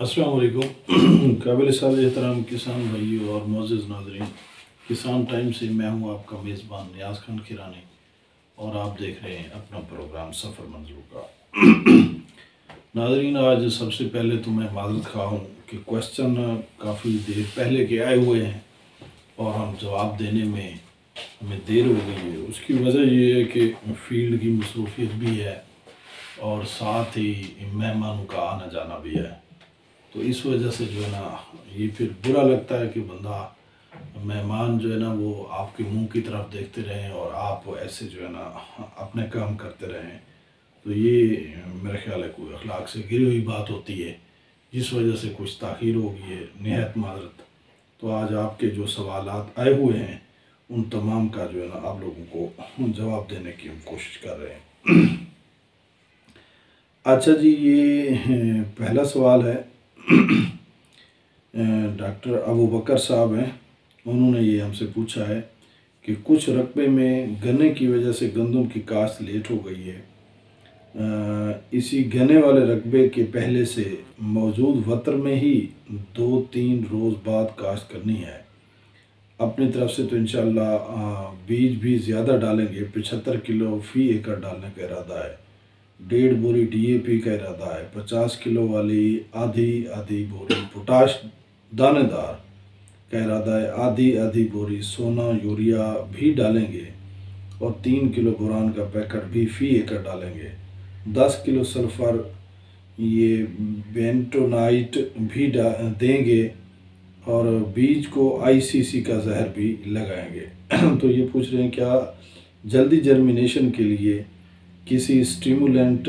अस्सलाम वालेकुम। काबिल साल एहतराम किसान भाइयों और मोअज़्ज़ज़ नाज़रीन, किसान टाइम से मैं हूँ आपका मेज़बान नियाज़ खान खिरानी और आप देख रहे हैं अपना प्रोग्राम सफ़र मंज़ूर का। नाज़रीन, आज सबसे पहले तो मैं माज़रत खा हूँ कि क्वेश्चन काफ़ी देर पहले के आए हुए हैं और हम जवाब देने में हमें देर हो गई है। उसकी वजह ये है कि फील्ड की मसरूफियत भी है और साथ ही मेहमानों का आना जाना भी है। तो इस वजह से जो है ना, ये फिर बुरा लगता है कि बंदा मेहमान जो है ना वो आपके मुंह की तरफ देखते रहें और आप ऐसे जो है ना अपने काम करते रहें। तो ये मेरे ख्याल है कोई अखलाक से गिरी हुई बात होती है, जिस वजह से कुछ ताख़ीर हो गई है। निहायत माज़रत। तो आज आपके जो सवालात आए हुए हैं उन तमाम का जो है ना आप लोगों को जवाब देने की हम कोशिश कर रहे हैं। अच्छा जी, ये पहला सवाल है। डॉक्टर अबू बकर साहब हैं, उन्होंने ये हमसे पूछा है कि कुछ रकबे में गन्ने की वजह से गंदम की काश्त लेट हो गई है। इसी गन्ने वाले रकबे के पहले से मौजूद वतर में ही 2-3 रोज़ बाद काश्त करनी है। अपनी तरफ से तो इंशाअल्लाह बीज भी ज़्यादा डालेंगे, 75 किलो फ़ी एकड़ डालने का इरादा है। 1.5 बोरी DAP का इरादा है। 50 किलो वाली आधी आधी बोरी पोटाश दानेदार का इरादा है। आधी आधी बोरी सोना यूरिया भी डालेंगे और 3 किलो बोरान का पैकेट भी फ़ी एकड़ डालेंगे। 10 किलो सल्फ़र ये बेंटोनाइट भी देंगे और बीज को ICC का जहर भी लगाएंगे। तो ये पूछ रहे हैं क्या जल्दी जर्मिनेशन के लिए किसी स्टिमुलेंट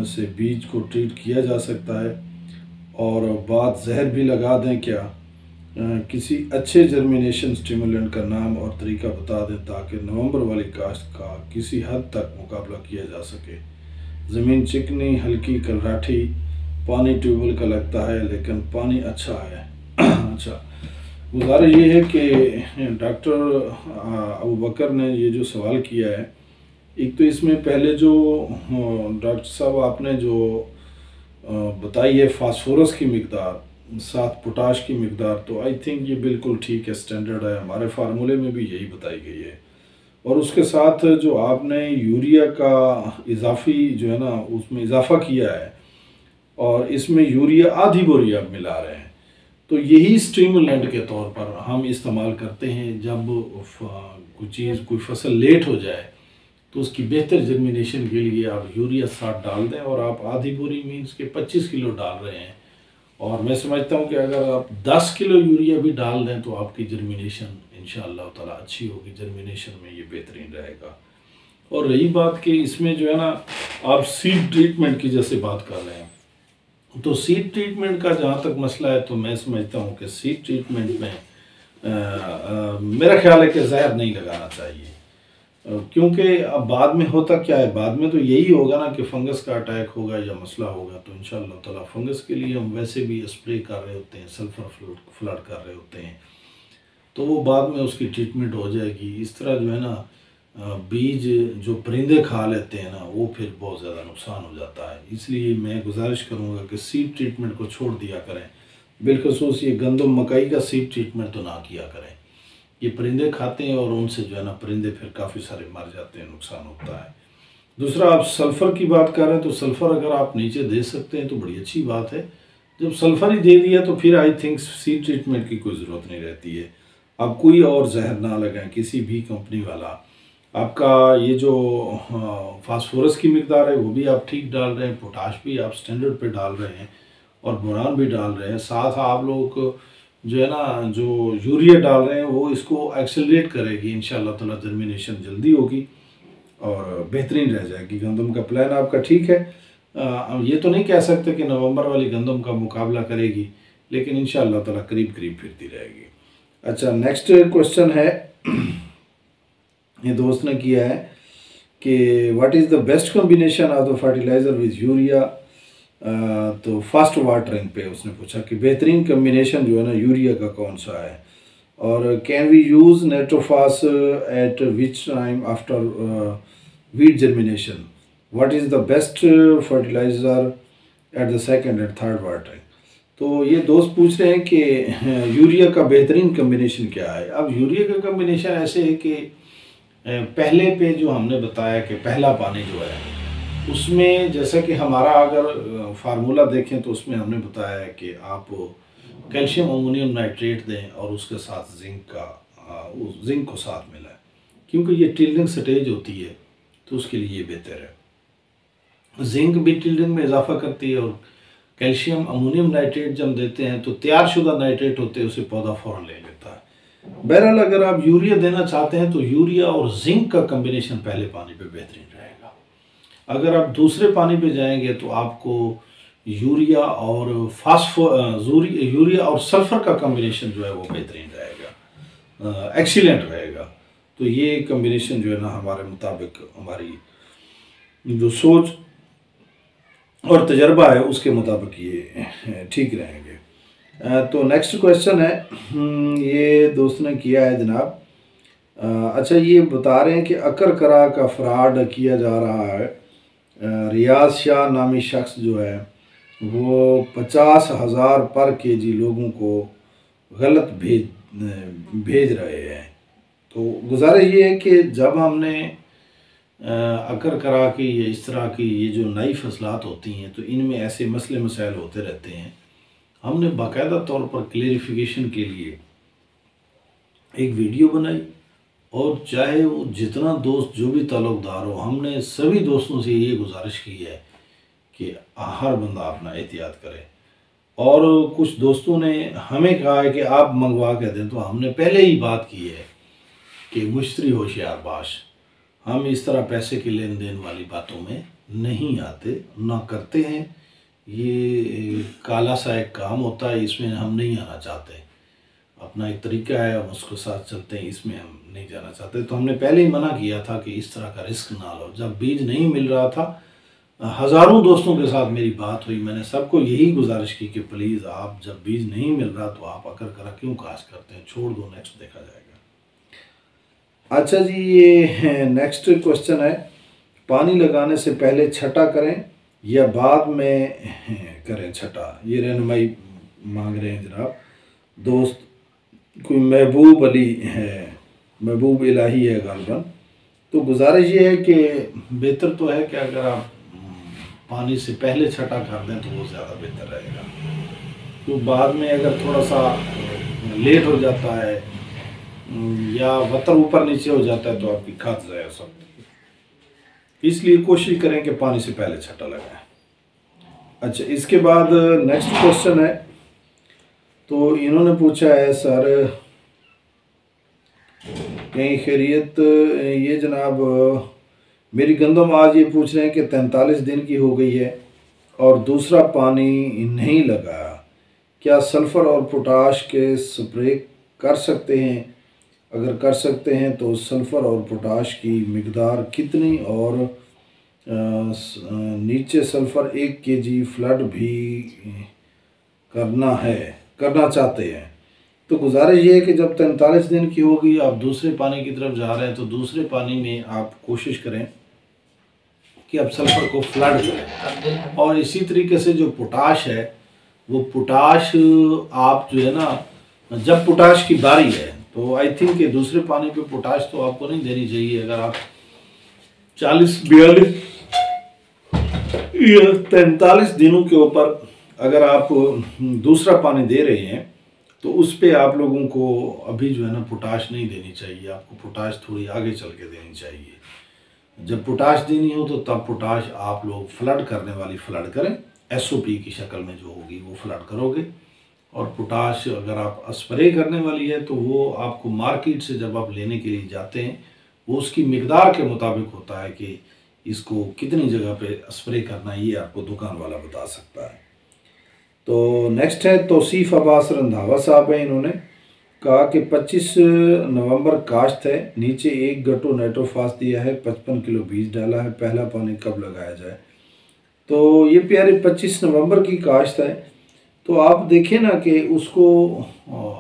से बीज को ट्रीट किया जा सकता है और बाद जहर भी लगा दें क्या? किसी अच्छे जर्मिनेशन स्टिमुलेंट का नाम और तरीका बता दें ताकि नवंबर वाली काश्त का किसी हद तक मुकाबला किया जा सके। ज़मीन चिकनी हल्की कलराठी, पानी ट्यूबवेल का लगता है लेकिन पानी अच्छा है। अच्छा, गुजारिश ये है कि डॉक्टर अबू बकर ने ये जो सवाल किया है, एक तो इसमें पहले जो डॉक्टर साहब आपने जो बताई है फास्फोरस की मकदार, साथ पोटाश की मकदार, तो आई थिंक ये बिल्कुल ठीक है, स्टैंडर्ड है। हमारे फार्मूले में भी यही बताई गई है। और उसके साथ जो आपने यूरिया का इजाफी जो है ना उसमें इजाफा किया है और इसमें यूरिया आधी बोरी आप मिला रहे हैं, तो यही स्टिमुलेंट के तौर पर हम इस्तेमाल करते हैं। जब कोई चीज़ कोई फसल लेट हो जाए तो उसकी बेहतर जर्मिनेशन के लिए आप यूरिया साथ डाल दें और आप आधी बोरी मीन्स के 25 किलो डाल रहे हैं। और मैं समझता हूँ कि अगर आप 10 किलो यूरिया भी डाल दें तो आपकी जर्मिनेशन इंशाअल्लाह ताला अच्छी होगी। जर्मिनेशन में ये बेहतरीन रहेगा। और रही बात कि इसमें जो है ना आप सीड ट्रीटमेंट की जैसे बात कर रहे हैं, तो सीड ट्रीटमेंट का जहाँ तक मसला है तो मैं समझता हूँ कि सीड ट्रीटमेंट में मेरा ख्याल है कि जहर नहीं लगाना चाहिए। क्योंकि अब बाद में होता क्या है, बाद में तो यही होगा ना कि फंगस का अटैक होगा या मसला होगा। तो इंशाअल्लाह ताला फंगस के लिए हम वैसे भी स्प्रे कर रहे होते हैं, सल्फर फ्लड कर रहे होते हैं, तो वो बाद में उसकी ट्रीटमेंट हो जाएगी। इस तरह जो है ना बीज जो परिंदे खा लेते हैं ना वो फिर बहुत ज़्यादा नुकसान हो जाता है। इसलिए मैं गुजारिश करूँगा कि सीड ट्रीटमेंट को छोड़ दिया करें। बिलखसूस ये गंदम मकई का सीड ट्रीटमेंट तो ना किया करें। ये परिंदे खाते हैं और उनसे जो है ना परिंदे फिर काफ़ी सारे मर जाते हैं, नुकसान होता है। दूसरा, आप सल्फ़र की बात कर रहे हैं, तो सल्फ़र अगर आप नीचे दे सकते हैं तो बड़ी अच्छी बात है। जब सल्फ़र ही दे दिया तो फिर आई थिंक सीड ट्रीटमेंट की कोई ज़रूरत नहीं रहती है। आप कोई और जहर ना लगाएं किसी भी कंपनी वाला। आपका ये जो फास्फोरस की मकदार है वो भी आप ठीक डाल रहे हैं, पोटाश भी आप स्टैंडर्ड पे डाल रहे हैं और बोरान भी डाल रहे हैं। साथ आप लोग जो है ना जो यूरिया डाल रहे हैं वो इसको एक्सेलरेट करेगी। इंशाअल्लाह ताला जर्मिनेशन जल्दी होगी और बेहतरीन रह जाएगी। गंदम का प्लान आपका ठीक है। ये तो नहीं कह सकते कि नवंबर वाली गंदम का मुकाबला करेगी, लेकिन इंशाअल्लाह ताला करीब करीब फिरती रहेगी। अच्छा, नेक्स्ट क्वेश्चन है, ये दोस्त ने किया है कि what is the best combination of the fertiliser with urea. तो फास्ट वाटरिंग पे उसने पूछा कि बेहतरीन कम्बिनेशन जो है ना यूरिया का कौन सा है और can we use nitrophos at which time after wheat germination, what is the best fertiliser at the second and third watering. तो ये दोस्त पूछ रहे हैं कि यूरिया का बेहतरीन कम्बिनेशन क्या है। अब यूरिया का कम्बिनेशन ऐसे है कि पहले पे जो हमने बताया कि पहला पानी जो है उसमें जैसा कि हमारा अगर फार्मूला देखें तो उसमें हमने बताया है कि आप कैल्शियम अमोनियम नाइट्रेट दें और उसके साथ उस जिंक को साथ मिलाएं, क्योंकि ये टिल्डिंग स्टेज होती है तो उसके लिए ये बेहतर है। जिंक भी टिल्डिंग में इजाफा करती है और कैल्शियम अमोनियम नाइट्रेट जब देते हैं तो तैयारशुदा नाइट्रेट होते हैं, उसे पौधा फ़ौरन ले लेता है। बहरहाल अगर आप यूरिया देना चाहते हैं तो यूरिया और जिंक का कम्बिनेशन पहले पानी पे बेहतरीन रहेगा। अगर आप दूसरे पानी पे जाएंगे तो आपको यूरिया और यूरिया और सल्फर का कम्बिनेशन जो है वो बेहतरीन रहेगा, एक्सीलेंट रहेगा। तो ये कम्बिनेशन जो है ना हमारे मुताबिक, हमारी जो सोच और तजर्बा है उसके मुताबिक ये ठीक रहेंगे। तो नेक्स्ट क्वेश्चन है, ये दोस्त ने किया है जनाब। अच्छा, ये बता रहे हैं कि अकर करा का फ्रॉड किया जा रहा है। रियाज शाह नामी शख्स जो है वो 50,000 पर केजी लोगों को गलत भेज रहे हैं। तो गुजारिश ये है कि जब हमने अकर करा की या इस तरह की ये जो नई फसलात होती हैं तो इनमें ऐसे मसले मसाइल होते रहते हैं। हमने बाकायदा तौर पर क्लेरिफिकेशन के लिए एक वीडियो बनाई और चाहे वो जितना दोस्त जो भी ताल्लुक़दार हो, हमने सभी दोस्तों से ये गुजारिश की है कि हर बंदा अपना एहतियात करे। और कुछ दोस्तों ने हमें कहा है कि आप मंगवा के दें, तो हमने पहले ही बात की है कि मुश्तरी होशियार बाश, हम इस तरह पैसे के लेन देन वाली बातों में नहीं आते, ना करते हैं। ये काला सा एक काम होता है, इसमें हम नहीं आना चाहते। अपना एक तरीका है, हम उसके साथ चलते हैं, इसमें हम नहीं जाना चाहते। तो हमने पहले ही मना किया था कि इस तरह का रिस्क ना लो। जब बीज नहीं मिल रहा था, हज़ारों दोस्तों के साथ मेरी बात हुई, मैंने सबको यही गुजारिश की कि प्लीज़ आप जब बीज नहीं मिल रहा तो आप अकर करा क्यों काश्त करते हैं, छोड़ दो, नेक्स्ट देखा जाएगा। अच्छा जी, ये नेक्स्ट क्वेश्चन है, पानी लगाने से पहले छटा करें या बाद में करें छटा? ये रहनुमाई मांग रहे हैं जनाब दोस्त। कोई महबूब अली है, महबूब इलाही है गालबन। तो गुजारिश ये है कि बेहतर तो है कि अगर आप पानी से पहले छटा कर दें तो वो ज़्यादा बेहतर रहेगा। तो बाद में अगर थोड़ा सा लेट हो जाता है या वतर ऊपर नीचे हो जाता है तो आपकी खाद जाए सब। इसलिए कोशिश करें कि पानी से पहले छटा लगाएं। अच्छा, इसके बाद नेक्स्ट क्वेश्चन है, तो इन्होंने पूछा है, सर कहीं खैरियत? ये जनाब मेरी गंदम आज ये पूछ रहे हैं कि 43 दिन की हो गई है और दूसरा पानी नहीं लगा, क्या सल्फ़र और पोटाश के स्प्रे कर सकते हैं? अगर कर सकते हैं तो सल्फ़र और पोटाश की मिकदार कितनी? और नीचे सल्फ़र 1 kg फ्लड भी करना चाहते हैं। तो गुजारिश ये है कि जब 43 दिन की होगी, आप दूसरे पानी की तरफ जा रहे हैं, तो दूसरे पानी में आप कोशिश करें कि आप सल्फ़र को फ्लड करें। और इसी तरीके से जो पोटाश है, वो पोटाश आप जो है ना, जब पोटाश की बारी है तो आई थिंक कि दूसरे पानी पे पोटाश तो आपको नहीं देनी चाहिए। अगर आप 40, 42 या 43 दिनों के ऊपर अगर आप दूसरा पानी दे रहे हैं तो उस पे आप लोगों को अभी जो है ना पोटाश नहीं देनी चाहिए। आपको पोटाश थोड़ी आगे चल के देनी चाहिए। जब पोटाश देनी हो तो तब पोटाश आप लोग फ्लड करने वाली फ्लड करें, SOP की शक्ल में जो होगी वो फ्लड करोगे। और पोटाश अगर आप स्प्रे करने वाली है तो वो आपको मार्केट से जब आप लेने के लिए जाते हैं, वो उसकी मिकदार के मुताबिक होता है कि इसको कितनी जगह पे स्प्रे करना है, ये आपको दुकान वाला बता सकता है। तो नेक्स्ट है तौसीफ़ अब्बास रंधावा साहब हैं। इन्होंने कहा कि 25 नवंबर काश्त है, नीचे 1 गट्टू नाइट्रोफास दिया है, 55 किलो बीज डाला है, पहला पानी कब लगाया जाए? तो ये प्यारे 25 नवंबर की काश्त है, तो आप देखें ना कि उसको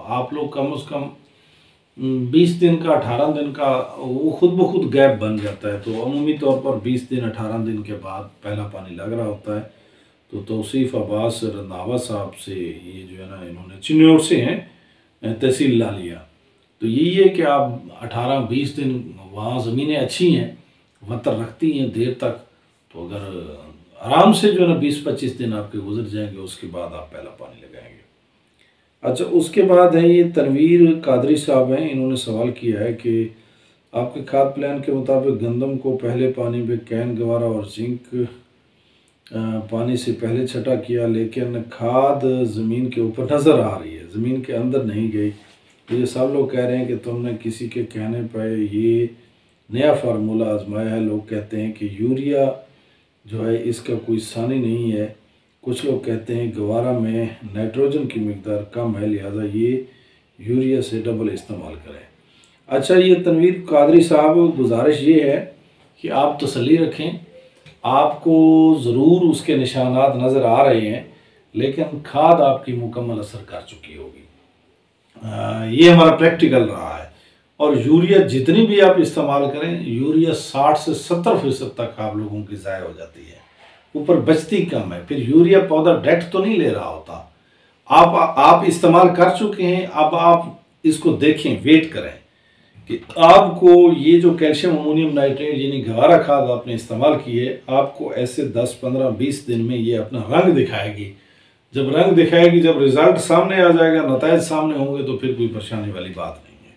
आप लोग कम से कम 20 दिन का, 18 दिन का वो खुद ब खुद गैप बन जाता है। तो अमूमी तौर पर 20 दिन 18 दिन के बाद पहला पानी लग रहा होता है। तो तौसीफ़ अब्बास रंधावा साहब से ये जो है ना, इन्होंने चिन्नौर से हैं, तहसील लालिया। तो यही है कि आप 18-20 दिन वहाँ ज़मीनें अच्छी हैं, वतर रखती हैं देर तक, तो अगर आराम से जो है ना 20-25 दिन आपके गुजर जाएंगे, उसके बाद आप पहला पानी लगाएंगे। अच्छा, उसके बाद है ये तनवीर कादरी साहब हैं, इन्होंने सवाल किया है कि आपके खाद प्लान के मुताबिक गंदम को पहले पानी में कैन, गवारा और जिंक पानी से पहले छटा किया, लेकिन खाद ज़मीन के ऊपर नज़र आ रही है, ज़मीन के अंदर नहीं गई। तो ये सब लोग कह रहे हैं कि तुमने किसी के कहने पर ये नया फार्मूला आजमाया है। लोग कहते हैं कि यूरिया जो है इसका कोई सानी नहीं है, कुछ लोग कहते हैं गवारा में नाइट्रोजन की मकदार कम है, लिहाजा ये यूरिया से डबल इस्तेमाल करें। अच्छा, ये तनवीर कादरी साहब, गुजारिश ये है कि आप तसल्ली रखें, आपको ज़रूर उसके निशानात नज़र आ रहे हैं, लेकिन खाद आपकी मुकम्मल असर कर चुकी होगी। ये हमारा प्रैक्टिकल रहा है। और यूरिया जितनी भी आप इस्तेमाल करें, यूरिया 60 से 70% तक आप लोगों की ज़ाय हो जाती है, ऊपर बचती कम है। फिर यूरिया पौधा डेट तो नहीं ले रहा होता। आप इस्तेमाल कर चुके हैं, अब आप इसको देखें, वेट करें कि आपको ये जो कैल्शियम अमोनियम नाइट्रेट यानी गवारा खाद आपने इस्तेमाल की है, आपको ऐसे 10, 15, 20 दिन में ये अपना रंग दिखाएगी। जब रंग दिखाएगी, जब रिज़ल्ट सामने आ जाएगा, नतायज सामने होंगे, तो फिर कोई परेशानी वाली बात नहीं है।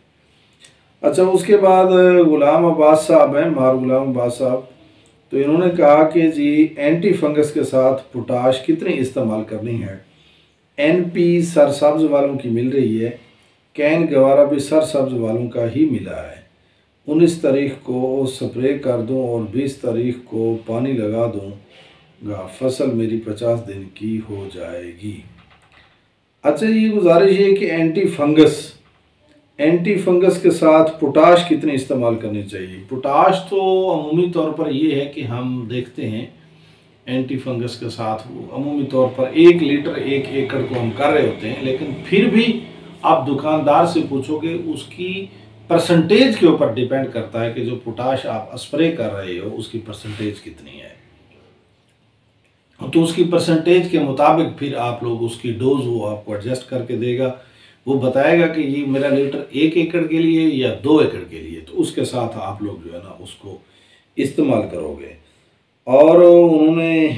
अच्छा, उसके बाद गुलाम अब्बास साहब हैं, मार गुलाम अब्बास साहब, तो इन्होंने कहा कि जी एंटी फंगस के साथ पोटाश कितनी इस्तेमाल करनी है। NP सरसब्ज वालों की मिल रही है, कैन गवारा भी सरसब्ज वालों का ही मिला है। 19 तारीख को स्प्रे कर दूं और 20 तारीख को पानी लगा दूंगा, फसल मेरी 50 दिन की हो जाएगी। अच्छा, ये गुजारिश है कि एंटी फंगस के साथ पोटाश कितनी इस्तेमाल करनी चाहिए। पोटाश तो अमूमी तौर पर ये है कि हम देखते हैं एंटी फंगस के साथ अमूमी तौर पर 1 लीटर 1 एकड़ को हम कर रहे होते हैं, लेकिन फिर भी आप दुकानदार से पूछोगे, उसकी परसेंटेज के ऊपर डिपेंड करता है कि जो पोटाश आप स्प्रे कर रहे हो उसकी परसेंटेज कितनी है। तो उसकी परसेंटेज के मुताबिक फिर आप लोग उसकी डोज वो आपको एडजस्ट करके देगा। वो बताएगा कि ये मेरा लीटर 1 एकड़ के लिए या 2 एकड़ के लिए, तो उसके साथ आप लोग जो है ना उसको इस्तेमाल करोगे। और उन्होंने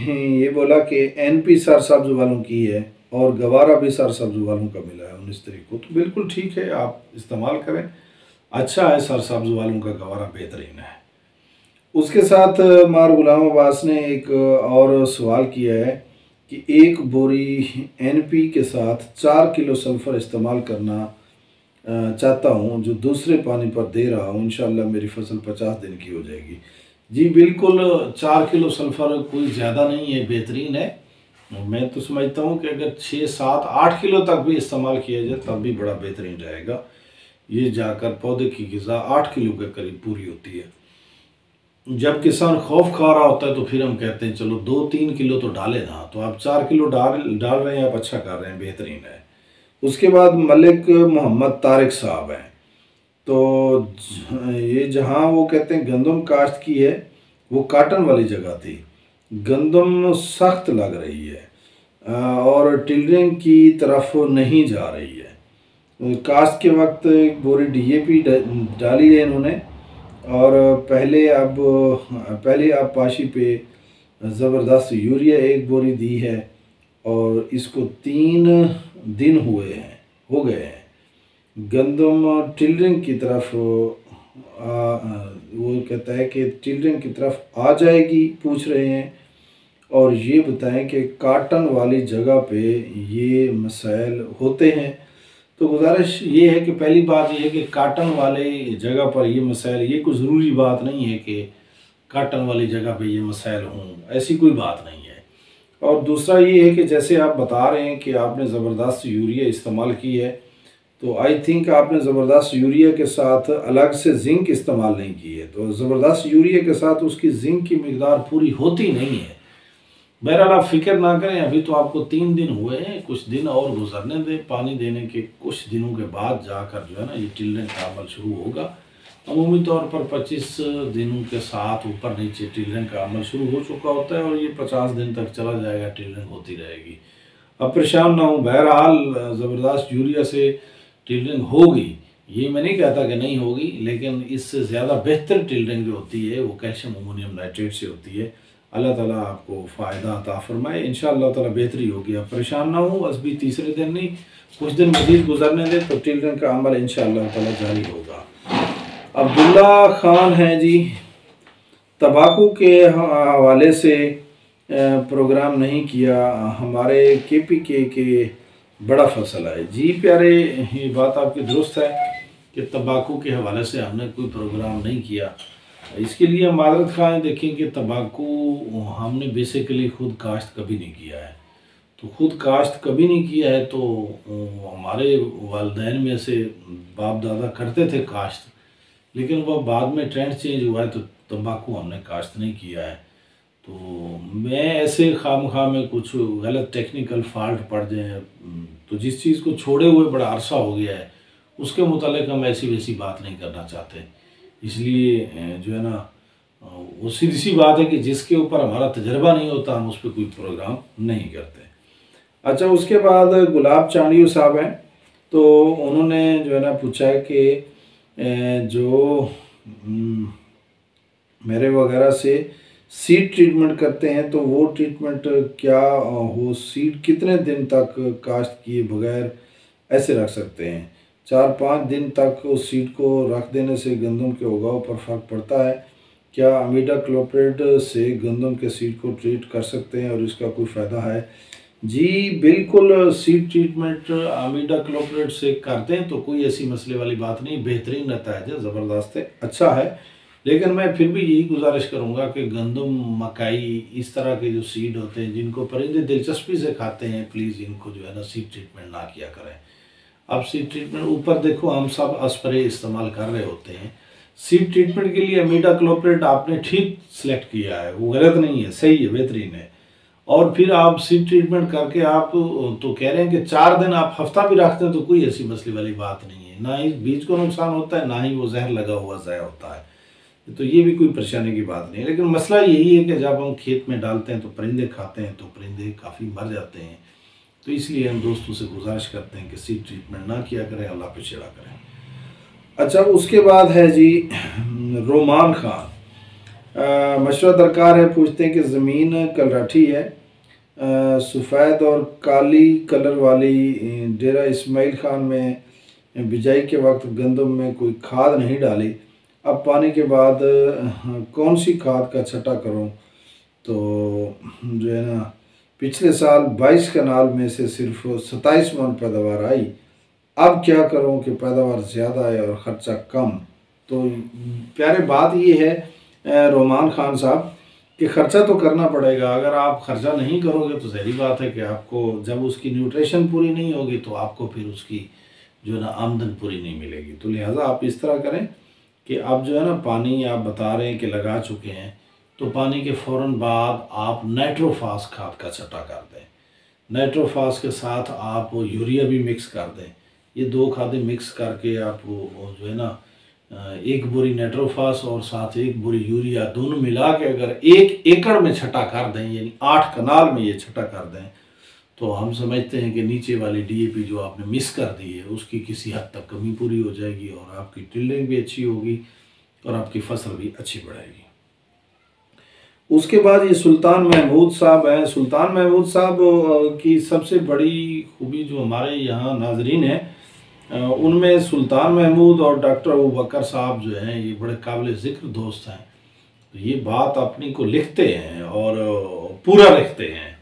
ये बोला कि NP सरसब्ज वालों की है और गवारा भी सरसब्ज वालों का मिला है 19 तारीख को, तो बिल्कुल ठीक है, आप इस्तेमाल करें, अच्छा है, सरसब्ज वालों का गवारा बेहतरीन है। उसके साथ मार गुलाम अब्बास ने एक और सवाल किया है कि 1 बोरी NP के साथ 4 किलो सल्फ़र इस्तेमाल करना चाहता हूँ, जो दूसरे पानी पर दे रहा हूँ, इंशाल्लाह मेरी फसल 50 दिन की हो जाएगी। जी बिल्कुल, 4 किलो सल्फ़र कोई ज़्यादा नहीं है, बेहतरीन है। मैं तो समझता हूँ कि अगर 6, 7, 8 किलो तक भी इस्तेमाल किया जाए तब भी बड़ा बेहतरीन रहेगा। ये जाकर पौधे की ग़िज़ा 8 किलो के करीब पूरी होती है। जब किसान खौफ खा रहा होता है तो फिर हम कहते हैं चलो 2-3 किलो तो डालें ना, तो आप 4 किलो डाल रहे हैं, आप अच्छा कर रहे हैं, बेहतरीन है। उसके बाद मलिक मोहम्मद तारिक साहब हैं, तो ये जहाँ वो कहते हैं गंदम काश्त की है, वो काटन वाली जगह थी, गंदम सख्त लग रही है और टिलरिंग की तरफ नहीं जा रही है। काश्त के वक्त 1 बोरी DAP डाली है इन्होंने, और पहले आप पाशी पे ज़बरदस्त यूरिया 1 बोरी दी है, और इसको 3 दिन हो गए हैं। गंदम टिलरिंग की तरफ वो कहता है कि टिलरिंग की तरफ आ जाएगी, पूछ रहे हैं, और ये बताएं कि काटन वाली जगह पे ये मसाइल होते हैं। तो गुजारिश ये है कि पहली बात ये है कि काटन वाले जगह पर ये मसाइल, ये कोई ज़रूरी बात नहीं है कि काटन वाली जगह पे ये मसाइल हों, ऐसी कोई बात नहीं है। और दूसरा ये है कि जैसे आप बता रहे हैं कि आपने ज़बरदस्त यूरिया इस्तेमाल की है, तो आई थिंक आपने ज़बरदस्त यूरिया के साथ अलग से जिंक इस्तेमाल नहीं की है। तो ज़बरदस्त यूरिया के साथ उसकी जिंक की मकदार पूरी होती नहीं है। बहरहाल आप फिक्र ना करें, अभी तो आपको 3 दिन हुए हैं, कुछ दिन और गुजरने दें, पानी देने के कुछ दिनों के बाद जाकर जो है ना ये टिलरिंग का अमल शुरू होगा अमूमी तौर पर 25 दिनों के साथ ऊपर नीचे टिलरिंग का अमल शुरू हो चुका होता है और ये 50 दिन तक चला जाएगा, टिलरिंग होती रहेगी। अब परेशान ना हो, बहरहाल ज़बरदस्त यूरिया से टिलरिंग होगी, ये मैं नहीं कहता कि नहीं होगी, लेकिन इससे ज़्यादा बेहतर टिलरिंग जो होती है वो कैल्शियम अमोनियम नाइट्रेट से होती है। अल्लाह ताला आपको फ़ायदा अता फरमाए, इंशाअल्लाह ताला बेहतरी होगी। आप परेशान ना हो, बस भी तीसरे दिन नहीं, कुछ दिन मज़ीद गुजरने दें तो टिलरिंग का अमल इंशाअल्लाह ताला जारी होगा। अब्दुल्ला खान हैं जी, तंबाकू के हवाले से प्रोग्राम नहीं किया, हमारे KPK के बड़ा फसल है। जी प्यारे, ये बात आपकी दुरुस्त है कि तंबाकू के हवाले से हमने कोई प्रोग्राम नहीं किया। इसके लिए हम माजरत खां हैं। देखें कि तंबाकू हमने बेसिकली ख़ुद काश्त कभी नहीं किया है, तो ख़ुद काश्त कभी नहीं किया है तो हमारे वालिदैन में से बाप दादा करते थे काश्त, लेकिन वह बाद में ट्रेंड चेंज हुआ है तो तंबाकू हमने काश्त नहीं किया है। तो मैं ऐसे खामखा में कुछ गलत टेक्निकल फॉल्ट पड़ जाए, तो जिस चीज़ को छोड़े हुए बड़ा अरसा हो गया है उसके मुतालिक हम ऐसी वैसी बात नहीं करना चाहते। इसलिए जो है ना, वो सीधी सी बात है कि जिसके ऊपर हमारा तजर्बा नहीं होता हम उस पर कोई प्रोग्राम नहीं करते। अच्छा, उसके बाद गुलाब चांडियो साहब हैं, तो उन्होंने जो है ना पूछा है कि जो मेरे वगैरह से सीड ट्रीटमेंट करते हैं तो वो ट्रीटमेंट क्या हो, सीड कितने दिन तक काश्त किए बगैर ऐसे रख सकते हैं? 4-5 दिन तक उस सीड को रख देने से गंदम के उगाव पर फ़र्क पड़ता है क्या? इमिडाक्लोप्रिड से गंदम के सीड को ट्रीट कर सकते हैं और इसका कोई फ़ायदा है? जी बिल्कुल, सीड ट्रीटमेंट इमिडाक्लोप्रिड से करते हैं तो कोई ऐसी मसले वाली बात नहीं, बेहतरीन नतीजा है, ज़बरदस्त है, अच्छा है। लेकिन मैं फिर भी यही गुजारिश करूँगा कि गंदम, मकई, इस तरह के जो सीड होते हैं जिनको परिंदे दिलचस्पी से खाते हैं, प्लीज़ इनको जो है ना सीड ट्रीटमेंट ना किया करें। अब सीड ट्रीटमेंट ऊपर देखो, हम सब स्प्रे इस्तेमाल कर रहे होते हैं। सीड ट्रीटमेंट के लिए इमिडाक्लोप्रिड आपने ठीक सिलेक्ट किया है, वो गलत नहीं है, सही है, बेहतरीन है। और फिर आप सीड ट्रीटमेंट करके आप तो कह रहे हैं कि 4 दिन आप हफ्ता भी रखते हैं तो कोई ऐसी मसले वाली बात नहीं है, ना ही बीज को नुकसान होता है, ना ही वो जहर लगा हुआ ज़ाया होता है, तो ये भी कोई परेशानी की बात नहीं है। लेकिन मसला यही है कि जब हम खेत में डालते हैं तो परिंदे खाते हैं, तो परिंदे काफ़ी मर जाते हैं, तो इसलिए हम दोस्तों से गुजारिश करते हैं कि सीड ट्रीटमेंट ना किया करें, अल्लाह पे छिड़ा करें। अच्छा, उसके बाद है जी रोमान खान, मशवरा दरकार है, पूछते हैं कि ज़मीन कलराठी है, सफ़ेद और काली कलर वाली, डेरा इस्माइल खान में बिजाई के वक्त गंदम में कोई खाद नहीं डाली, अब पानी के बाद कौन सी खाद का छटा करूं? तो जो है ना, पिछले साल 22 कनाल में से सिर्फ 27 मन पैदावार आई, अब क्या करूं कि पैदावार ज़्यादा है और ख़र्चा कम? तो प्यारे बात ये है रोमान खान साहब कि ख़र्चा तो करना पड़ेगा। अगर आप ख़र्चा नहीं करोगे तो ज़ाहिर बात है कि आपको जब उसकी न्यूट्रिशन पूरी नहीं होगी तो आपको फिर उसकी जो है ना आमदन पूरी नहीं मिलेगी। तो लिहाजा आप इस तरह करें कि आप जो है ना, पानी आप बता रहे हैं कि लगा चुके हैं, तो पानी के फ़ौरन बाद आप नाइट्रोफास खाद का छटा कर दें। नाइट्रोफास के साथ आप यूरिया भी मिक्स कर दें। ये 2 खादें मिक्स करके आप जो है ना, 1 बोरी नाइट्रोफास और साथ 1 बोरी यूरिया दोनों मिला के अगर 1 एकड़ में छटा कर दें, यानी 8 कनाल में ये छटा कर दें, तो हम समझते हैं कि नीचे वाली DAP जो आपने मिस कर दी है उसकी किसी हद तक कमी पूरी हो जाएगी और आपकी टिल्डिंग भी अच्छी होगी और आपकी फसल भी अच्छी बढ़ेगी। उसके बाद ये सुल्तान महमूद साहब हैं। सुल्तान महमूद साहब की सबसे बड़ी खूबी जो हमारे यहाँ नाजरीन हैं उनमें सुल्तान महमूद और डॉक्टर अबू बकर साहब जो हैं ये बड़े काबिल ज़िक्र दोस्त हैं। तो ये बात अपनी को लिखते हैं और पूरा लिखते हैं,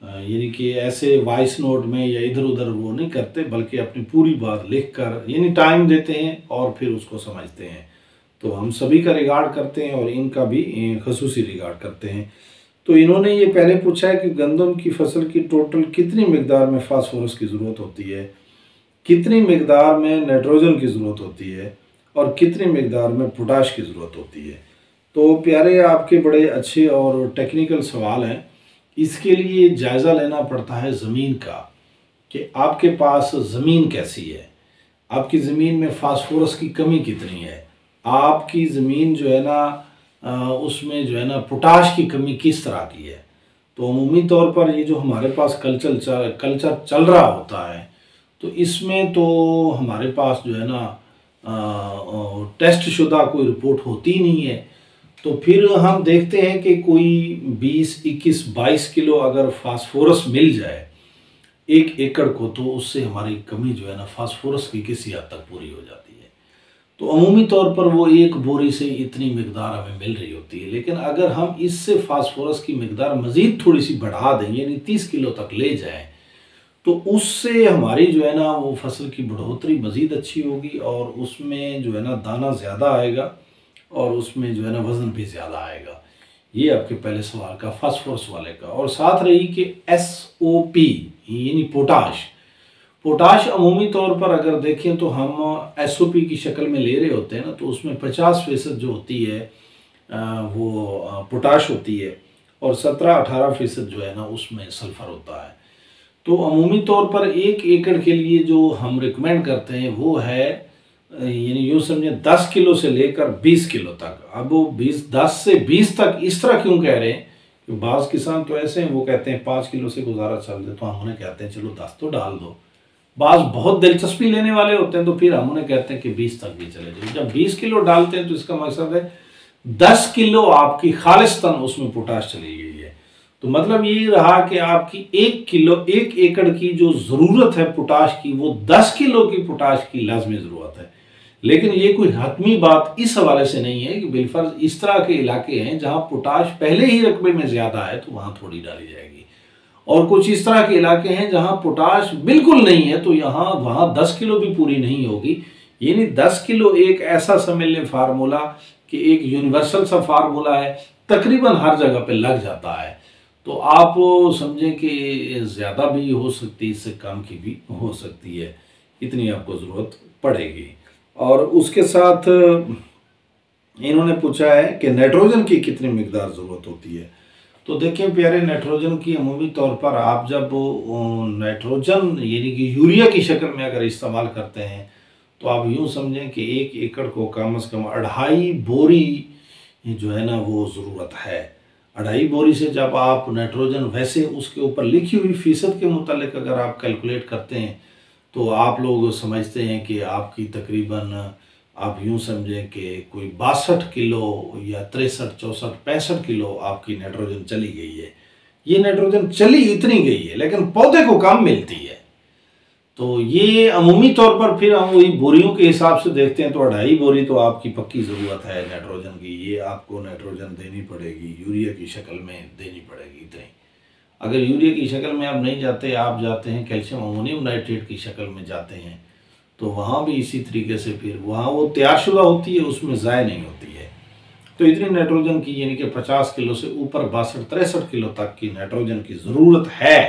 यानी कि ऐसे वॉइस नोट में या इधर उधर वो नहीं करते, बल्कि अपनी पूरी बात लिख कर यानी टाइम देते हैं और फिर उसको समझते हैं। तो हम सभी का रिगार्ड करते हैं और इनका भी खसूसी रिगार्ड करते हैं। तो इन्होंने ये पहले पूछा है कि गंदम की फसल की टोटल कितनी मिकदार में फास्फोरस की ज़रूरत होती है, कितनी मिकदार में नाइट्रोजन की ज़रूरत होती है और कितनी मिकदार में पोटाश की ज़रूरत होती है। तो प्यारे, आपके बड़े अच्छे और टेक्निकल सवाल हैं। इसके लिए जायज़ा लेना पड़ता है ज़मीन का कि आपके पास ज़मीन कैसी है, आपकी ज़मीन में फास्फोरस की कमी कितनी है, आपकी ज़मीन जो है ना उसमें जो है ना पोटाश की कमी किस तरह की है। तो अमूमी तौर पर ये जो हमारे पास कल्चर चल रहा होता है, तो इसमें तो हमारे पास जो है ना टेस्ट शुदा कोई रिपोर्ट होती ही नहीं है। तो फिर हम देखते हैं कि कोई 20, 21, 22 किलो अगर फास्फोरस मिल जाए 1 एकड़ को, तो उससे हमारी कमी जो है ना फास्फोरस की किसी हद तक पूरी हो जाती है। तो अमूमी तौर पर वो एक बोरी से इतनी मिकदार हमें मिल रही होती है। लेकिन अगर हम इससे फास्फोरस की मिकदार मज़ीद थोड़ी सी बढ़ा दें, यानी 30 किलो तक ले जाएं, तो उससे हमारी जो है ना वो फसल की बढ़ोतरी मज़ीद अच्छी होगी और उसमें जो है ना दाना ज़्यादा आएगा और उसमें जो है ना वज़न भी ज़्यादा आएगा। ये आपके पहले सवाल का फास्फोरस वाले का। और साथ रही कि SOP यानी पोटाश अमूमी तौर पर अगर देखें तो हम SOP की शक्ल में ले रहे होते हैं ना, तो उसमें 50% जो होती है वो पोटाश होती है और 17-18% जो है ना उसमें सल्फ़र होता है। तो अमूमी तौर पर 1 एकड़ के लिए जो हम रिकमेंड करते हैं वो है यानी यूँ समझें 10 किलो से लेकर 20 किलो तक। अब वो 10 से 20 तक इस तरह क्यों कह रहे हैं कि बाज़ किसान तो ऐसे हैं, वो कहते हैं 5 किलो से गुजारा चल जाए, तो हम उन्हें कहते हैं चलो 10 तो डाल दो। बाज़ बहुत दिलचस्पी लेने वाले होते हैं, तो फिर हम उन्हें कहते हैं कि 20 तक भी चले जाए। जब 20 किलो डालते हैं तो इसका मकसद है 10 किलो आपकी खालिस्तान उसमें पोटाश चली गई है। तो मतलब ये रहा कि आपकी 1 एकड़ की जो ज़रूरत है पोटाश की, वो 10 किलो की पोटाश की लाजमी ज़रूरत है। लेकिन ये कोई हतमी बात इस हवाले से नहीं है कि बिलफर्ज इस तरह के इलाके हैं जहाँ पोटाश पहले ही रकबे में ज़्यादा है तो वहाँ थोड़ी डाली जाएगी, और कुछ इस तरह के इलाके हैं जहाँ पोटाश बिल्कुल नहीं है तो वहाँ 10 किलो भी पूरी नहीं होगी। यानी 10 किलो एक ऐसा समझ लें फार्मूला कि एक यूनिवर्सल सा फार्मूला है, तकरीबन हर जगह पे लग जाता है। तो आप समझें कि ज़्यादा भी हो सकती है, इससे कम की भी हो सकती है, इतनी आपको ज़रूरत पड़ेगी। और उसके साथ इन्होंने पूछा है कि नाइट्रोजन की कितनी मिकदार ज़रूरत होती है। तो देखें प्यारे, नाइट्रोजन की अमूमी तौर पर आप जब नाइट्रोजन यानी कि यूरिया की शक्ल में अगर इस्तेमाल करते हैं तो आप यूँ समझें कि 1 एकड़ को कम से कम 2.5 बोरी जो है ना वो ज़रूरत है। 2.5 बोरी से जब आप नाइट्रोजन वैसे उसके ऊपर लिखी हुई फ़ीसद के मुतालिक अगर आप कैलकुलेट करते हैं तो आप लोग समझते हैं कि आपकी तकरीबन आप यूँ समझें कि कोई 62 किलो या 63, 64, 65 किलो आपकी नाइट्रोजन चली गई है। ये नाइट्रोजन चली इतनी गई है लेकिन पौधे को कम मिलती है। तो ये अमूमी तौर पर फिर हम वही बोरियों के हिसाब से देखते हैं तो 2.5 बोरी तो आपकी पक्की ज़रूरत है नाइट्रोजन की। ये आपको नाइट्रोजन देनी पड़ेगी, यूरिया की शक्ल में देनी पड़ेगी इतनी। अगर यूरिया की शक्ल में आप नहीं जाते, आप जाते हैं कैल्शियम अमोनियम नाइट्रेट की शक्ल में जाते हैं, तो वहाँ भी इसी तरीके से फिर वहाँ वो तैयारशुदा होती है, उसमें ज़ाय नहीं होती है। तो इतनी नाइट्रोजन की यानी कि 50 किलो से ऊपर 62-63 किलो तक की नाइट्रोजन की ज़रूरत है।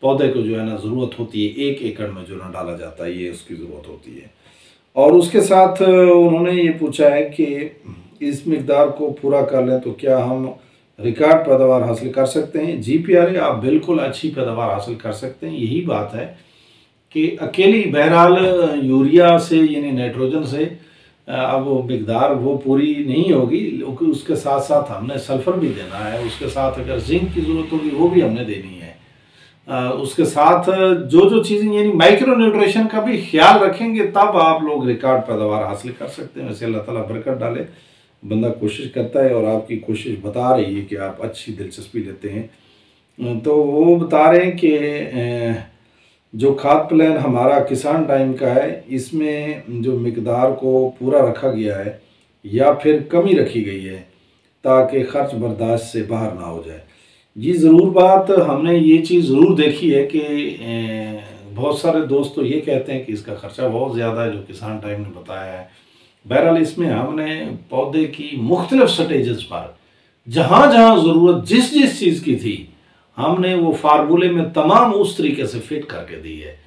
पौधे को जो है ना ज़रूरत होती है 1 एकड़ में जो ना डाला जाता है, ये उसकी ज़रूरत होती है। और उसके साथ उन्होंने ये पूछा है कि इस मिकदार को पूरा कर लें तो क्या हम रिकॉर्ड पैदावार हासिल कर सकते हैं। जी प्यारे, आप बिल्कुल अच्छी पैदावार हासिल कर सकते हैं। यही बात है कि अकेली बहरहाल यूरिया से यानी नाइट्रोजन से अब वो मिकदार वो पूरी नहीं होगी, उसके साथ साथ हमने सल्फ़र भी देना है, उसके साथ अगर जिंक की ज़रूरत होगी वो भी हमने देनी है। उसके साथ जो चीज़ें यानी माइक्रो न्यूट्रिशन का भी ख्याल रखेंगे तब आप लोग रिकॉर्ड पैदावार हासिल कर सकते हैं। वैसे अल्लाह ताला बरकत डाले, बंदा कोशिश करता है और आपकी कोशिश बता रही है कि आप अच्छी दिलचस्पी लेते हैं। तो वो बता रहे हैं कि जो खाद प्लान हमारा किसान टाइम का है, इसमें जो मिकदार को पूरा रखा गया है या फिर कमी रखी गई है ताकि ख़र्च बर्दाश्त से बाहर ना हो जाए। जी ज़रूर बात, हमने ये चीज़ ज़रूर देखी है कि बहुत सारे दोस्त तो ये कहते हैं कि इसका ख़र्चा बहुत ज़्यादा है जो किसान टाइम ने बताया है। बहरहाल इसमें हमने पौधे की मुख्तलिफ स्टेजेस पर जहाँ जहाँ ज़रूरत जिस जिस चीज़ की थी हमने वो फार्मूले में तमाम उस तरीके से फिट करके दी है।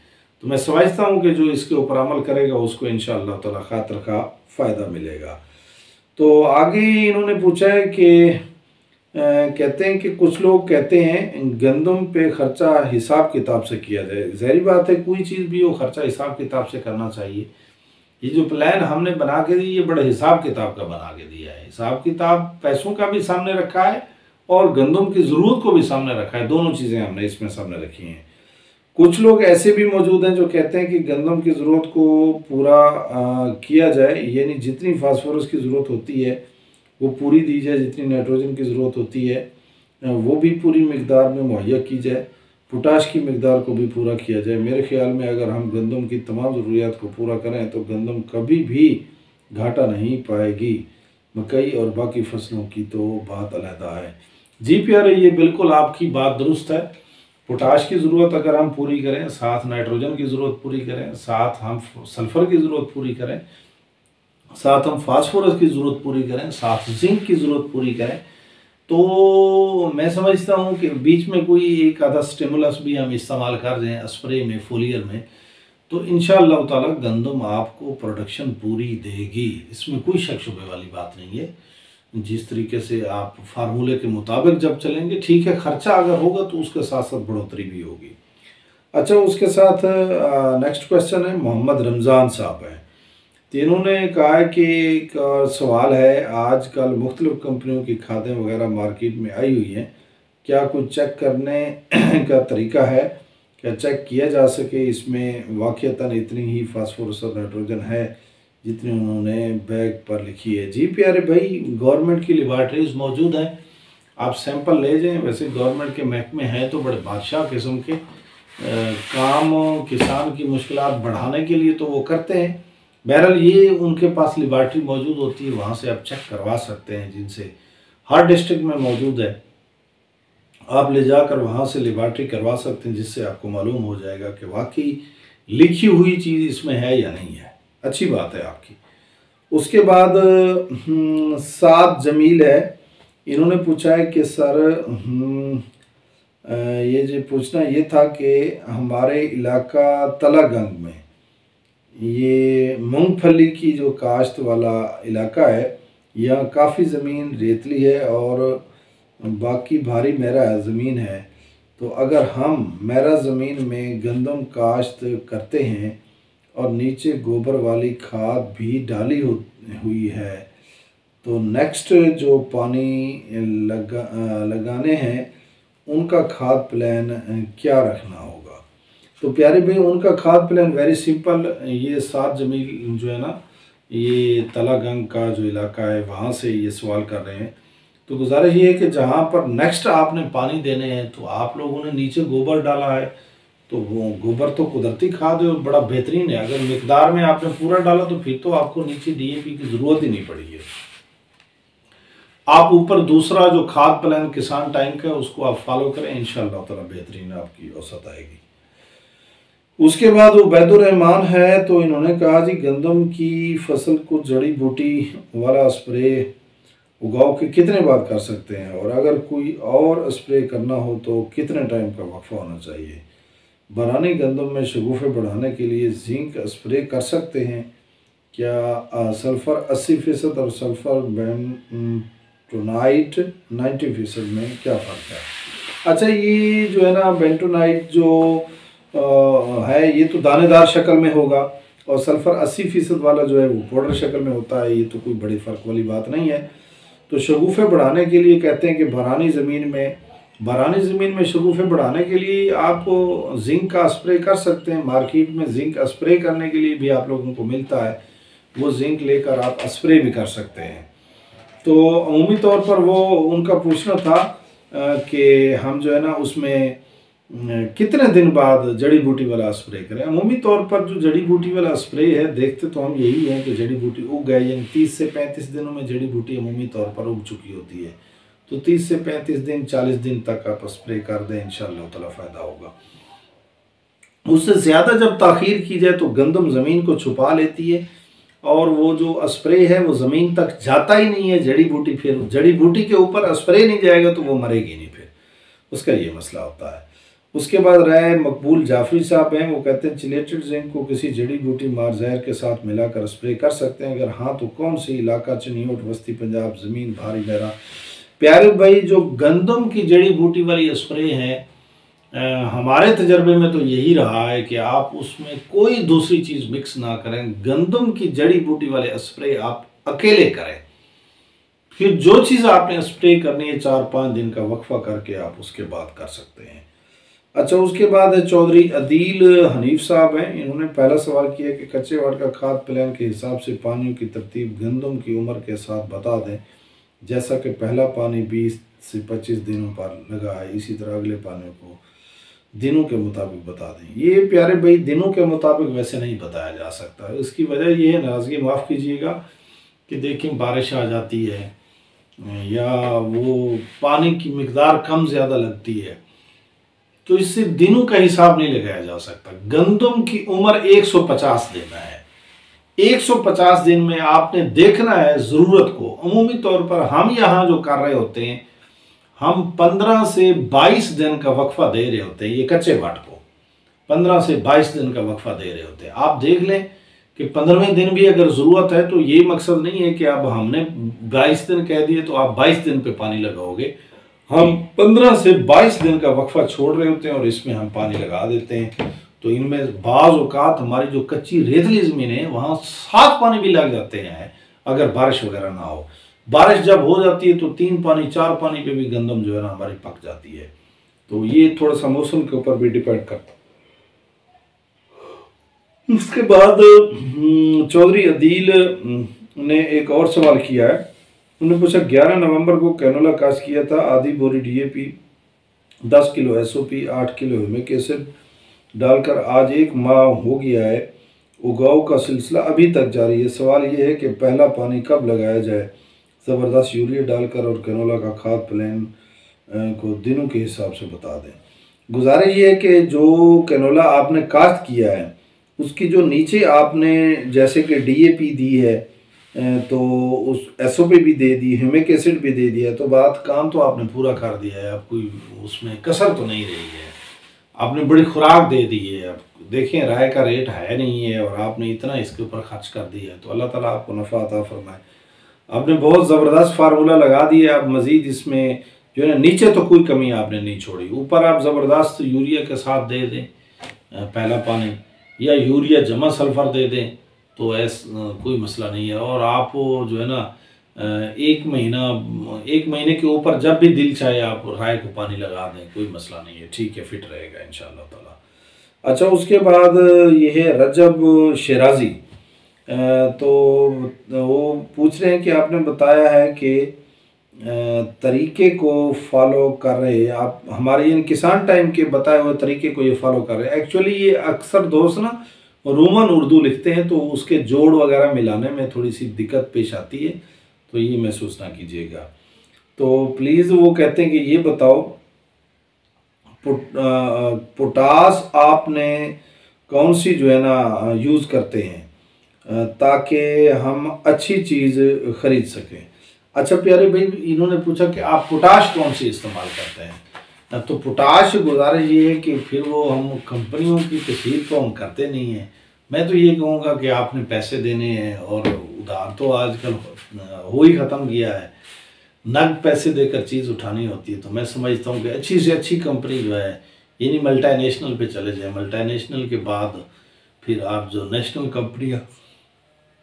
तो मैं समझता हूँ कि जो इसके ऊपर अमल करेगा उसको इंशाअल्लाह ताला खातिर का फ़ायदा मिलेगा। तो आगे इन्होंने पूछा है कि कहते हैं कि कुछ लोग कहते हैं गंदम पे ख़र्चा हिसाब किताब से किया जाए। ज़ाहिर बात है कोई चीज़ भी हो ख़र्चा हिसाब किताब से करना चाहिए। ये जो प्लान हमने बना के दी, ये बड़े हिसाब किताब का बना के दिया है। हिसाब किताब पैसों का भी सामने रखा है और गंदम की ज़रूरत को भी सामने रखा है। दोनों चीज़ें हमने इसमें सामने रखी हैं। कुछ लोग ऐसे भी मौजूद हैं जो कहते हैं कि गंदम की ज़रूरत को पूरा किया जाए, यानी जितनी फास्फोरस की ज़रूरत होती है वो पूरी दी जाए, जितनी नाइट्रोजन की ज़रूरत होती है वो भी पूरी मिकदार में मुहैया की जाए, पोटाश की मिकदार को भी पूरा किया जाए। मेरे ख्याल में अगर हम गंदम की तमाम ज़रूरियात को पूरा करें तो गंदम कभी भी घाटा नहीं पाएगी। मकई और बाकी फसलों की तो बात अलहदा है। जी प्यारे, ये बिल्कुल आपकी बात दुरुस्त है। पोटाश की ज़रूरत अगर हम पूरी करें, साथ नाइट्रोजन की ज़रूरत पूरी करें, साथ हम सल्फ़र की ज़रूरत पूरी करें, साथ हम फास्फोरस की ज़रूरत पूरी करें, साथ जिंक की ज़रूरत पूरी करें, तो मैं समझता हूँ कि बीच में कोई एक आधा स्टिमुलस भी हम इस्तेमाल कर दें स्प्रे में, फोलियर में, तो इंशाअल्लाह ताला गंदम आपको प्रोडक्शन पूरी देगी। इसमें कोई शक शुबे वाली बात नहीं है। जिस तरीके से आप फार्मूले के मुताबिक जब चलेंगे, ठीक है, खर्चा अगर होगा तो उसके साथ साथ बढ़ोतरी भी होगी। अच्छा, उसके साथ नेक्स्ट क्वेश्चन है, मोहम्मद रमज़ान साहब हैं। तो इन्होंने कहा है कि एक सवाल है, आजकल मुख्तलिफ़ कंपनियों की खादें वगैरह मार्केट में आई हुई हैं, क्या कुछ चेक करने का तरीका है, क्या चेक किया जा सके इसमें वाक़ईतन इतनी ही फास्फोरस और नाइट्रोजन है जितनी उन्होंने बैग पर लिखी है? जी प्यारे भाई, गवर्नमेंट की लेबॉरेटरीज मौजूद हैं, आप सैंपल ले जाएं। वैसे गवर्नमेंट के महकमे हैं तो बड़े बादशाह किस्म के काम किसान की मुश्किलात बढ़ाने के लिए तो वो करते हैं। बहरहाल ये उनके पास लेबॉरेटरी मौजूद होती है, वहाँ से आप चेक करवा सकते हैं, जिनसे हर डिस्ट्रिक्ट में मौजूद है। आप ले जाकर वहाँ से लेबॉरेटरी करवा सकते हैं, जिससे आपको मालूम हो जाएगा कि वाकई लिखी हुई चीज़ इसमें है या नहीं है। अच्छी बात है आपकी। उसके बाद साद जमील है, इन्होंने पूछा है कि सर ये जो पूछना ये था कि हमारे इलाका तलागंग में ये मूंगफली की जो काश्त वाला इलाका है, यहाँ काफ़ी ज़मीन रेतली है और बाकी भारी मेरा ज़मीन है, तो अगर हम मेरा ज़मीन में गंदम काश्त करते हैं और नीचे गोबर वाली खाद भी डाली हुई है, तो नेक्स्ट जो पानी लगाने हैं उनका खाद प्लान क्या रखना होगा? तो प्यारे भाई, उनका खाद प्लान वेरी सिंपल। ये सात जमील जो है ना, ये तलागंग का जो इलाका है वहाँ से ये सवाल कर रहे हैं। तो गुजारिश ये है कि जहाँ पर नेक्स्ट आपने पानी देने हैं, तो आप लोगों ने नीचे गोबर डाला है, तो वो गोबर तो कुदरती खाद है और बड़ा बेहतरीन है। अगर मिकदार में आपने पूरा डाला तो फिर तो आपको नीचे DAP की ज़रूरत ही नहीं पड़ी है। आप ऊपर दूसरा जो खाद प्लान किसान टैंक है उसको आप फॉलो करें, इंशाअल्लाह ताला बेहतरीन आपकी औसत आएगी। उसके बाद उबैदुर रहमान है, तो इन्होंने कहा जी गंदम की फसल को जड़ी बूटी वाला स्प्रे उगाओ के कितने बाद कर सकते हैं, और अगर कोई और स्प्रे करना हो तो कितने टाइम का वक्फा होना चाहिए? बरानी गंदम में शगुफ़े बढ़ाने के लिए जिंक स्प्रे कर सकते हैं क्या? सल्फ़र 80% और सल्फ़र बेंटोनाइट 90% में क्या फ़र्क है? अच्छा, ये जो है ना बेंटोनाइट जो है ये तो दानेदार शक्ल में होगा, और सल्फ़र 80% वाला जो है वो पाउडर शक्ल में होता है। ये तो कोई बड़ी फ़र्क वाली बात नहीं है। तो शगुफ़े बढ़ाने के लिए कहते हैं कि बरानी ज़मीन में शगुफ़े बढ़ाने के लिए आप जिंक का स्प्रे कर सकते हैं। मार्केट में जिंक स्प्रे करने के लिए भी आप लोगों को मिलता है, वो जिंक लेकर आप स्प्रे भी कर सकते हैं। तो अमूमी तौर पर वो उनका पूछना था कि हम जो है ना उसमें कितने दिन बाद जड़ी बूटी वाला स्प्रे करें। अमूमी तौर पर जो जड़ी बूटी वाला स्प्रे है, देखते तो हम यही है कि जड़ी बूटी उग गए, यानी 30 से 35 दिनों में जड़ी बूटी अमूमी तौर पर उग चुकी होती है। तो 30 से 35 दिन 40 दिन तक आप स्प्रे कर दें, इंशाअल्लाह ताला फ़ायदा होगा। उससे ज़्यादा जब ताख़ीर की जाए तो गंदम ज़मीन को छुपा लेती है और वो जो स्प्रे है वो ज़मीन तक जाता ही नहीं है। जड़ी बूटी फिर जड़ी बूटी के ऊपर स्प्रे नहीं जाएगा तो वो मरेगी नहीं, फिर उसका ये मसला होता है। उसके बाद राय मकबूल जाफरी साहब हैं, वो कहते हैं चिलेटेड जिंक को किसी जड़ी बूटी मार जहर के साथ मिलाकर स्प्रे कर सकते हैं, अगर हाँ तो कौन सी? इलाका चनियोट, वस्ती पंजाब, ज़मीन भारी गहरा। प्यारे भाई, जो गंदम की जड़ी बूटी वाली स्प्रे है हमारे तजर्बे में तो यही रहा है कि आप उसमें कोई दूसरी चीज़ मिक्स ना करें, गंदम की जड़ी बूटी वाले स्प्रे आप अकेले करें। फिर जो चीज़ आपने स्प्रे करनी है 4-5 दिन का वक्फा करके आप उसके बाद कर सकते हैं। अच्छा, उसके बाद चौधरी अदील हनीफ साहब हैं। इन्होंने पहला सवाल किया कि कच्चे वाट का खाद प्लान के हिसाब से पानियों की तरतीब गंदम की उम्र के साथ बता दें। जैसा कि पहला पानी 20 से 25 दिनों पर लगा है, इसी तरह अगले पानी को दिनों के मुताबिक बता दें। ये प्यारे भाई, दिनों के मुताबिक वैसे नहीं बताया जा सकता। इसकी वजह ये है, नाराज़गी माफ़ कीजिएगा, कि देखिए बारिश आ जाती है या वो पानी की मिकदार कम ज़्यादा लगती है, तो इससे दिनों का हिसाब नहीं लगाया जा सकता। गंदम की उम्र 150 दिन है। 150 दिन में आपने देखना है ज़रूरत को। अमूमी तौर पर हम यहाँ जो कर रहे होते हैं, हम 15 से 22 दिन का वक्फा दे रहे होते हैं। ये कच्चे वाट को 15 से 22 दिन का वक्फा दे रहे होते हैं। आप देख लें कि 15वें दिन भी अगर ज़रूरत है, तो ये मकसद नहीं है कि अब हमने 22 दिन कह दिए तो आप 22 दिन पे पानी लगाओगे। हम 15 से 22 दिन का वक्फा छोड़ रहे होते हैं और इसमें हम पानी लगा देते हैं। तो इनमें बाज़ औक़ात हमारी जो कच्ची रेतली ज़मीन है, वहाँ 7 पानी भी लग जाते हैं अगर बारिश वगैरह ना हो। बारिश जब हो जाती है तो 3 पानी 4 पानी पे भी गंदम जो है ना हमारी पक जाती है। तो ये थोड़ा सा मौसम के ऊपर भी डिपेंड करता है। उसके बाद चौधरी अदील ने एक और सवाल किया है। उन्होंने पूछा 11 नवंबर को कैनोला कास्ट किया था। आधी बोरी DAP, 10 kilo SOP, 8 kilo humic acid डालकर आज 1 माह हो गया है। उगाव का सिलसिला अभी तक जारी है। सवाल ये है कि पहला पानी कब लगाया जाए। ज़बरदस्त यूरिया डालकर और कैनोला का खाद प्लान को दिनों के हिसाब से बता दें। गुजारिश ये है कि जो कैनोला आपने कास्ट किया है, उसकी जो नीचे आपने जैसे कि डीएपी दी है, तो उस एसओपी भी दे दी, ह्यूमिक एसिड भी दे दिया, तो बात काम तो आपने पूरा कर दिया है। अब कोई उसमें कसर तो नहीं रही है। आपने बड़ी खुराक दे दी है। अब देखें, राय का रेट है नहीं है और आपने इतना इसके ऊपर खर्च कर दिया है, तो अल्लाह ताला आपको नफ़ा अता फरमाए। आपने बहुत ज़बरदस्त फार्मूला लगा दिया। अब मज़ीद इसमें जो है ना, नीचे तो कोई कमी आपने नहीं छोड़ी, ऊपर आप ज़बरदस्त यूरिया के साथ दे दें पहला पानी, या यूरिया जमा सल्फ़र दे दें, तो कोई मसला नहीं है। और आप जो है ना 1 महीने के ऊपर जब भी दिल चाहे आप राय को पानी लगा दें, कोई मसला नहीं है। ठीक है, फिट रहेगा इंशाअल्लाह ताला। अच्छा, उसके बाद ये है रजब शिराजी। तो वो पूछ रहे हैं कि आपने बताया है कि तरीके को फॉलो कर रहे हैं आप, हमारे इन किसान टाइम के बताए हुए तरीके को ये फॉलो कर रहे हैं। एक्चुअली ये अक्सर दोस्त ना रोमन उर्दू लिखते हैं, तो उसके जोड़ वगैरह मिलाने में थोड़ी सी दिक्कत पेश आती है, तो ये महसूस ना कीजिएगा। तो प्लीज़ वो कहते हैं कि ये बताओ पोटास आपने कौन सी जो है ना यूज़ करते हैं ताकि हम अच्छी चीज़ ख़रीद सकें। अच्छा प्यारे भाई, इन्होंने पूछा कि आप पोटाश कौन सी इस्तेमाल करते हैं। तो पोटाश गुजारिश ये है कि फिर वो हम कंपनियों की तस्वीर तो हम करते नहीं हैं। मैं तो ये कहूँगा कि आपने पैसे देने हैं, और उधार तो आजकल हो ही ख़त्म किया है, नग पैसे देकर चीज़ उठानी होती है। तो मैं समझता हूँ कि अच्छी से अच्छी कंपनी जो है, यानी मल्टीनेशनल पे चले जाए। मल्टीनेशनल के बाद फिर आप जो नेशनल कंपनियाँ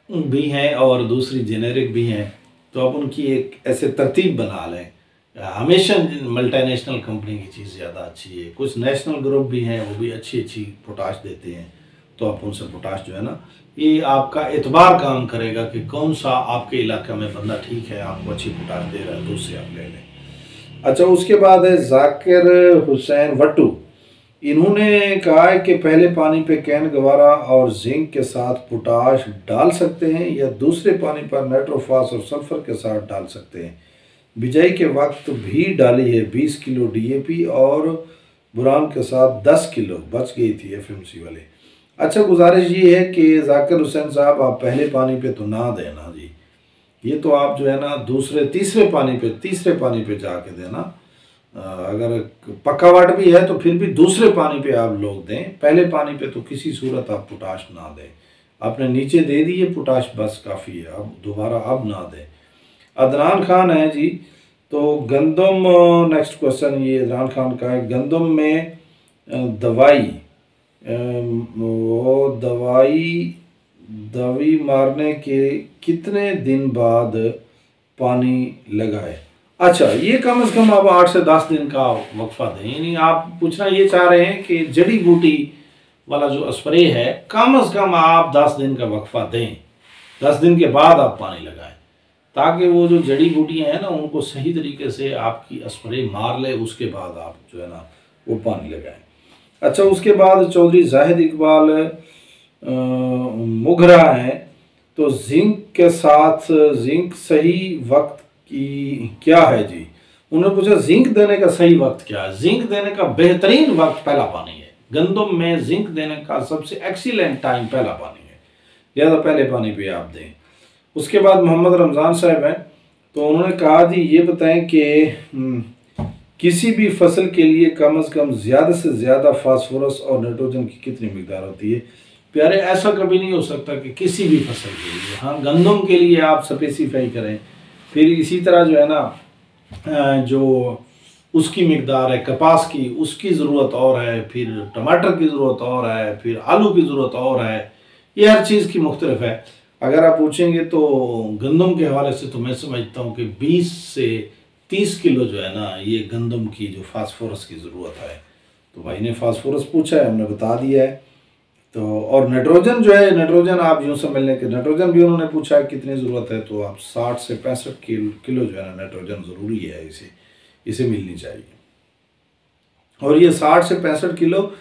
भी हैं और दूसरी जेनेरिक भी हैं, तो आप उनकी एक ऐसे तरतीब बना लें। हमेशा मल्टीनेशनल कंपनी की चीज़ ज़्यादा अच्छी है। कुछ नेशनल ग्रुप भी हैं, वो भी अच्छी अच्छी पोटाश देते हैं, तो आप उनसे पोटाश जो है ना, ये आपका एतबार काम करेगा कि कौन सा आपके इलाके में बंदा ठीक है, आपको अच्छी पोटाश दे रहा है, तो उससे आप ले लें। अच्छा, उसके बाद है जाकिर हुसैन वट्टू। इन्होंने कहा है कि पहले पानी पे कैन गवारा और जिंक के साथ पोटाश डाल सकते हैं, या दूसरे पानी पर नाइट्रोफास और सल्फर के साथ डाल सकते हैं। बिजाई के वक्त भी डाली है 20 किलो डीएपी और बुरान के साथ 10 किलो बच गई थी एफएमसी वाले। अच्छा, गुजारिश ये है कि जाकिर हुसैन साहब, आप पहले पानी पे तो ना देना जी, ये तो आप जो है ना तीसरे पानी पे जाके देना। अगर पक्कावाट भी है तो फिर भी दूसरे पानी पे आप लोग दें, पहले पानी पे तो किसी सूरत आप पोटाश ना दें। आपने नीचे दे दी है पोटाश, बस काफ़ी है, अब दोबारा अब ना दें। अदनान खान है जी। तो गंदम, नेक्स्ट क्वेश्चन ये अदनान खान का है। गंदम में दवाई वो दवाई मारने के कितने दिन बाद पानी लगाए। अच्छा, ये कम से कम आप 8 से 10 दिन का वक्फा दें। यानी आप पूछना ये चाह रहे हैं कि जड़ी बूटी वाला जो स्प्रे है कम से कम आप 10 दिन का वक्फा दें, 10 दिन के बाद आप पानी लगाएं, ताकि वो जो जड़ी बूटियाँ हैं ना उनको सही तरीके से आपकी स्प्रे मार ले, उसके बाद आप जो है ना वो पानी लगाएं। अच्छा, उसके बाद चौधरी जाहिद इकबाल मुगरा हैं, तो जिंक के साथ जिंक सही वक्त की क्या है जी। उन्होंने पूछा जिंक देने का सही वक्त क्या है। जिंक देने का बेहतरीन वक्त पहला पानी है। गंदम में जिंक देने का सबसे एक्सीलेंट टाइम पहला पानी है, लिहाजा पहले पानी पे आप दें। उसके बाद मोहम्मद रमज़ान साहब हैं, तो उन्होंने कहा जी ये बताएं कि किसी भी फसल के लिए कम से कम ज़्यादा से ज़्यादा फास्फोरस और नाइट्रोजन की कितनी मिकदार होती है। प्यारे, ऐसा कभी नहीं हो सकता कि किसी भी फसल के लिए, हाँ गंदम के लिए आप स्पेसिफाई करें, फिर इसी तरह जो है ना जो उसकी मिकदार है, कपास की उसकी ज़रूरत और है, फिर टमाटर की ज़रूरत और है, फिर आलू की ज़रूरत और है, ये हर चीज़ की मुख्तलिफ है। अगर आप पूछेंगे तो गंदम के हवाले से तो मैं समझता हूँ कि 20 से 30 किलो जो है ना ये गंदम की जो फास्फोरस की ज़रूरत है। तो भाई ने फास्फोरस पूछा है, हमने बता दिया है। तो और नाइट्रोजन जो है, नाइट्रोजन आप यूँ समझ लें कि नाइट्रोजन भी उन्होंने पूछा है कितनी ज़रूरत है, तो आप 60 से 65 किलो जो है ना नाइट्रोजन ज़रूरी है, इसे मिलनी चाहिए। और ये 60 से 65 किलो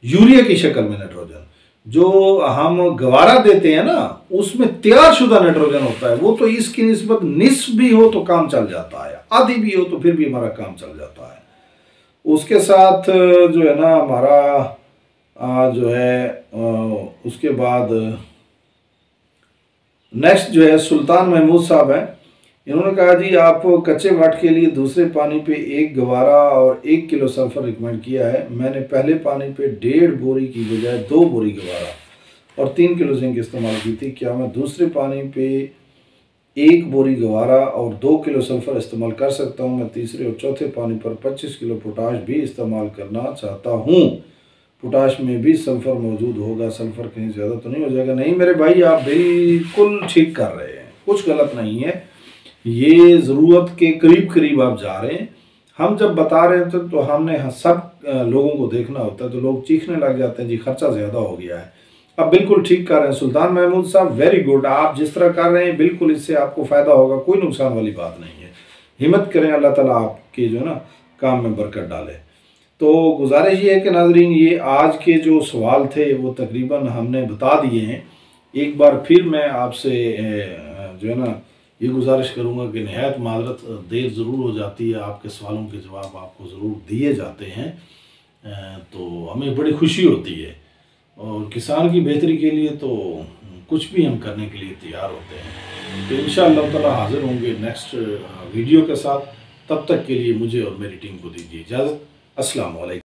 यूरिया की शक्ल में नाइट्रोजन, जो हम गवारा देते हैं ना उसमें तैयार शुदा नाइट्रोजन होता है, वो तो इसकी निस्बत निस्फ भी हो तो काम चल जाता है, आधी भी हो तो फिर भी हमारा काम चल जाता है। उसके साथ जो है ना हमारा जो है उसके बाद नेक्स्ट जो है सुल्तान महमूद साहब हैं। इन्होंने कहा जी आप कच्चे वाट के लिए दूसरे पानी पे 1 गवारा और 1 किलो सल्फर रिकमेंड किया है। मैंने पहले पानी पे 1.5 बोरी की बजाय 2 बोरी गवारा और 3 किलो जिंक इस्तेमाल की थी। क्या मैं दूसरे पानी पे 1 बोरी गवारा और 2 किलो सल्फर इस्तेमाल कर सकता हूँ? मैं तीसरे और चौथे पानी पर 25 किलो पोटाश भी इस्तेमाल करना चाहता हूँ। पोटाश में भी सल्फर मौजूद होगा, सल्फर कहीं ज़्यादा तो नहीं हो जाएगा? नहीं मेरे भाई, आप बिल्कुल ठीक कर रहे हैं, कुछ गलत नहीं है, ये ज़रूरत के करीब करीब आप जा रहे हैं। हम जब बता रहे थे तो हमने सब लोगों को देखना होता है, तो लोग चीखने लग जाते हैं जी खर्चा ज़्यादा हो गया है। आप बिल्कुल ठीक कर रहे हैं सुल्तान महमूद साहब, वेरी गुड। आप जिस तरह कर रहे हैं बिल्कुल इससे आपको फ़ायदा होगा, कोई नुकसान वाली बात नहीं है। हिम्मत करें, अल्लाह ताला आपके जो है ना काम में बरकत डाले। तो गुजारिश ये है कि नाजरीन, ये आज के जो सवाल थे वो तकरीबन हमने बता दिए हैं। एक बार फिर मैं आपसे जो है ना ये गुजारिश करूँगा कि नहायत माजरत, देर ज़रूर हो जाती है, आपके सवालों के जवाब आपको ज़रूर दिए जाते हैं, तो हमें बड़ी खुशी होती है। और किसान की बेहतरी के लिए तो कुछ भी हम करने के लिए तैयार होते हैं। तो इंशाअल्लाह ताला हाज़िर होंगे नेक्स्ट वीडियो के साथ। तब तक के लिए मुझे और मेरी टीम को दीजिए इजाज़त। अस्सलाम वालेकुम।